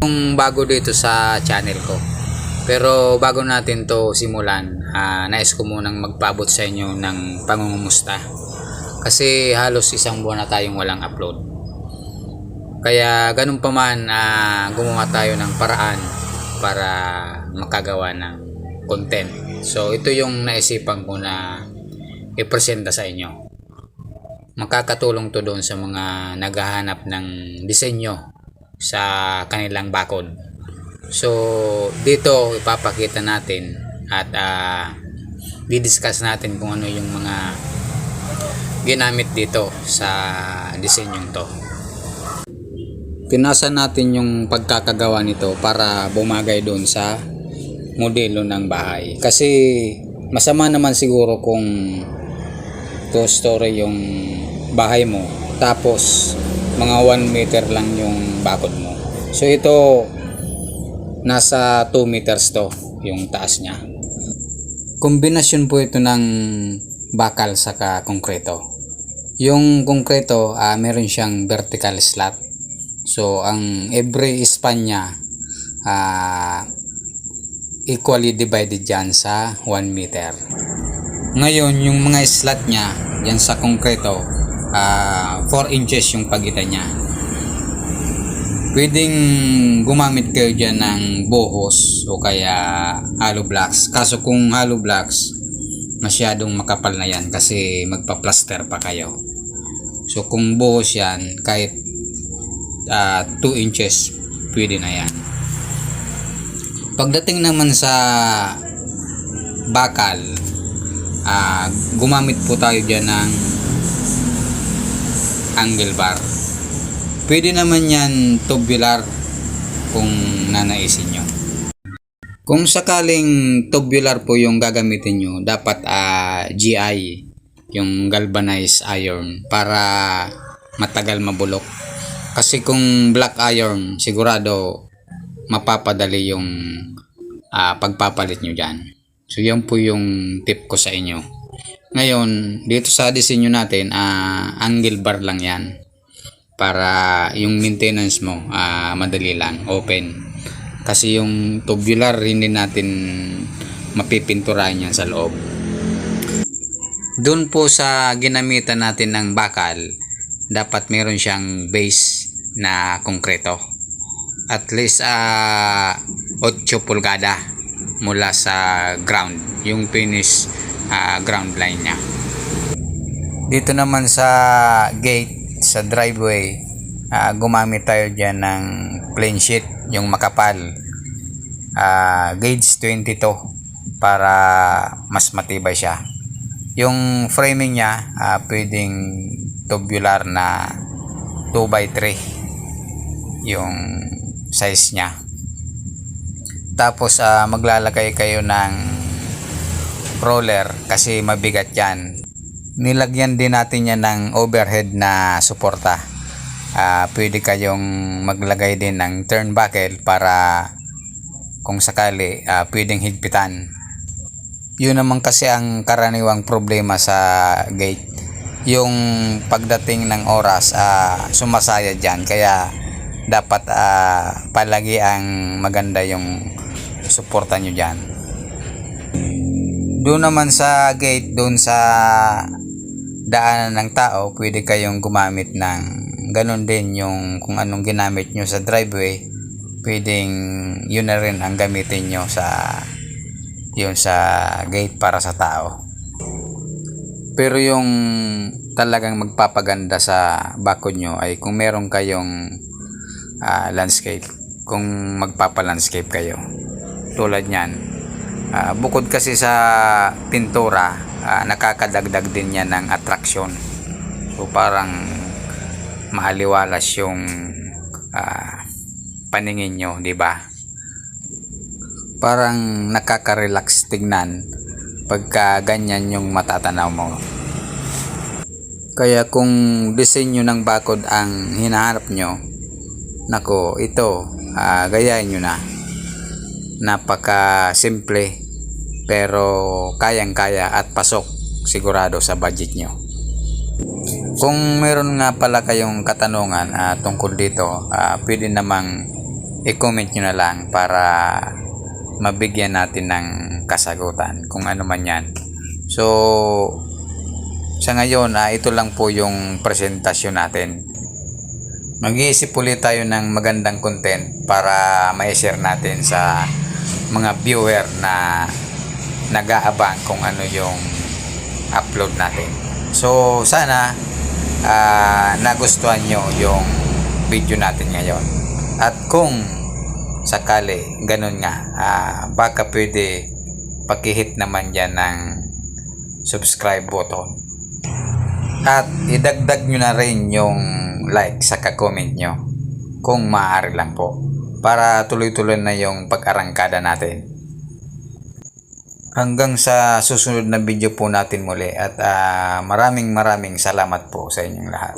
Kung bago dito sa channel ko. Pero bago natin to simulan, nais ko munang magpaabot sa inyo ng pangungumusta. Kasi halos isang buwan na tayong walang upload. Kaya ganun pa man, gumawa tayo ng paraan para makagawa ng content. So ito yung naisipan ko na i-presenta sa inyo. Makakatulong to doon sa mga naghahanap ng disenyo sa kanilang bakod. So dito ipapakita natin at didiscuss natin kung ano yung mga ginamit dito sa disenyong to. Pinasa natin yung pagkakagawa nito para bumagay doon sa modelo ng bahay. Kasi masama naman siguro kung two story yung bahay mo tapos mga 1 meter lang yung bakod mo. So ito nasa 2 meters to yung taas niya. Kombinasyon po ito ng bakal saka konkreto. Yung konkreto meron siyang vertical slat. So ang every span niya equally divided dyan sa 1 meter. Ngayon yung mga slat niya yan sa konkreto 4 inches yung pagitan niya. Pwedeng gumamit kayo dyan ng buhos o kaya hollow blocks. Kaso kung hollow blocks masyadong makapal na yan kasi magpa-plaster pa kayo. So kung buhos yan kahit 2 inches pwede na yan. Pagdating naman sa bakal, gumamit po tayo dyan ng angle bar. Pwede naman yan tubular kung nanaisin nyo. Kung sakaling tubular po yung gagamitin nyo, dapat GI, yung galvanized iron, para matagal mabulok. Kasi kung black iron, sigurado mapapadali yung pagpapalit nyo dyan. So yan po yung tip ko sa inyo. Ngayon, dito sa disenyo natin, angle bar lang yan. Para yung maintenance mo, madali lang, open. Kasi yung tubular, hindi natin mapipinturahan yan sa loob. Doon po sa ginamitan natin ng bakal, dapat meron siyang base na konkreto. At least 8 pulgada mula sa ground, yung finish ground line niya. Dito naman sa gate, sa driveway, gumamit tayo dyan ng plain sheet, yung makapal, gauge 22 para mas matibay siya. Yung framing niya pwedeng tubular na 2x3 yung size niya. Tapos maglalagay kayo ng roller kasi mabigat yan. Nilagyan din natin yan ng overhead na suporta. Pwede kayong maglagay din ng turnbuckle para kung sakali pwedeng higpitan. Yun naman kasi ang karaniwang problema sa gate. Yung pagdating ng oras sumasaya dyan. Kaya dapat palagi ang maganda yung suporta nyo dyan. Doon naman sa gate, doon sa daanan ng tao, pwede kayong gumamit ng ganun din yung kung anong ginamit nyo sa driveway, pwedeng yun na rin ang gamitin nyo sa gate para sa tao. Pero yung talagang magpapaganda sa bakod nyo ay kung meron kayong landscape, kung magpapa-landscape kayo tulad nyan. Bukod kasi sa pintura, nakakadagdag din yan ng attraction. So parang maaliwalas yung paningin nyo, di ba? Parang nakaka-relax tignan pagka ganyan yung matatanaw mo. Kaya kung disenyo ng bakod ang hinahanap nyo, nako, ito, gayahin nyo na. Napaka simple pero kayang-kaya at pasok sigurado sa budget nyo. Kung meron nga pala kayong katanungan tungkol dito, pwede namang i-comment nyo na lang para mabigyan natin ng kasagutan kung ano man yan. So sa ngayon, ito lang po yung presentasyon natin. Mag-iisip ulit tayo ng magandang content para ma-share natin sa mga viewer na nag-aabang kung ano yung upload natin. So sana nagustuhan nyo yung video natin ngayon. At kung sakali ganun nga, baka pwede pakihit naman yan ng subscribe button. At idagdag nyo na rin yung like sa comment nyo kung maaari lang po para tuloy-tuloy na yung pag-arangkada natin. Hanggang sa susunod na video po natin muli at maraming salamat po sa inyong lahat.